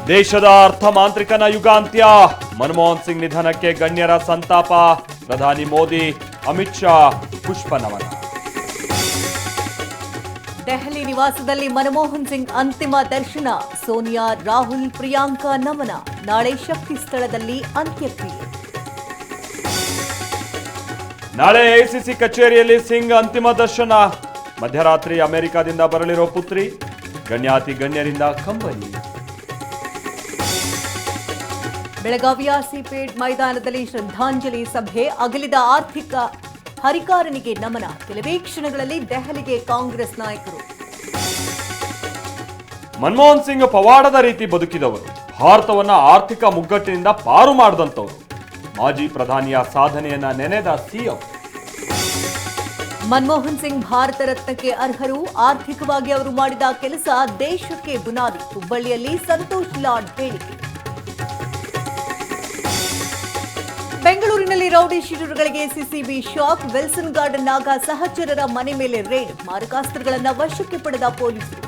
ದೇಶದ ಅರ್ಥ ಮಾಂತ್ರಿಕನ ಯುಗಾಂತ್ಯ. ಮನಮೋಹನ್ ಸಿಂಗ್ ನಿಧನಕ್ಕೆ ಗಣ್ಯರ ಸಂತಾಪ. ಪ್ರಧಾನಿ ಮೋದಿ, ಅಮಿತ್ ಶಾ ಪುಷ್ಪ ನಮನ. ದೆಹಲಿ ನಿವಾಸದಲ್ಲಿ ಮನಮೋಹನ್ ಸಿಂಗ್ ಅಂತಿಮ ದರ್ಶನ. ಸೋನಿಯಾ, ರಾಹುಲ್, ಪ್ರಿಯಾಂಕಾ ನಮನ. ನಾಳೆ ಶಕ್ತಿ ಸ್ಥಳದಲ್ಲಿ ಅಂತ್ಯಕ್ರಿಯೆ. ನಾಳೆ ಎಐಸಿಸಿ ಕಚೇರಿಯಲ್ಲಿ ಸಿಂಗ್ ಅಂತಿಮ ದರ್ಶನ. ಮಧ್ಯರಾತ್ರಿ ಅಮೆರಿಕದಿಂದ ಬರಲಿರೋ ಪುತ್ರಿ. ಗಣ್ಯಾತಿ ಗಣ್ಯರಿಂದ ಕಂಬನಿ. ಬೆಳಗಾವಿಯ ಸಿಪೇಟ್ ಮೈದಾನದಲ್ಲಿ ಶ್ರದ್ಧಾಂಜಲಿ ಸಭೆ. ಅಗಲಿದ ಆರ್ಥಿಕ ಹರಿಕಾರನಿಗೆ ನಮನ. ಕೆಲವೇ ಕ್ಷಣಗಳಲ್ಲಿ ದೆಹಲಿಗೆ ಕಾಂಗ್ರೆಸ್ ನಾಯಕರು. ಮನಮೋಹನ್ ಸಿಂಗ್ ಪವಾಡದ ರೀತಿ ಬದುಕಿದವರು. ಭಾರತವನ್ನ ಆರ್ಥಿಕ ಮುಗ್ಗಟ್ಟಿನಿಂದ ಪಾರು ಮಾಡಿದಂತವರು. ಮಾಜಿ ಪ್ರಧಾನಿಯ ಸಾಧನೆಯನ್ನ ನೆನೆದ ಸಿಎಂ. ಮನಮೋಹನ್ ಸಿಂಗ್ ಭಾರತ ರತ್ನಕ್ಕೆ ಅರ್ಹರು. ಆರ್ಥಿಕವಾಗಿ ಅವರು ಮಾಡಿದ ಕೆಲಸ ದೇಶಕ್ಕೆ ಬುನಾದಿ. ಹುಬ್ಬಳ್ಳಿಯಲ್ಲಿ ಸಂತೋಷ್ ಲಾಡ್ ಹೇಳಿಕೆ. ಬೆಂಗಳೂರಿನಲ್ಲಿ ರೌಡಿ ಶೀಟರ್ಗಳಿಗೆ CCB shock. Wilson Garden Naga ಸಹಚರರ ಮನೆ ಮೇಲೆ ರೇಡ್. ಮಾರಕಾಸ್ತ್ರಗಳನ್ನು ವಶಕ್ಕೆ ಪಡೆದ ಪೊಲೀಸರು.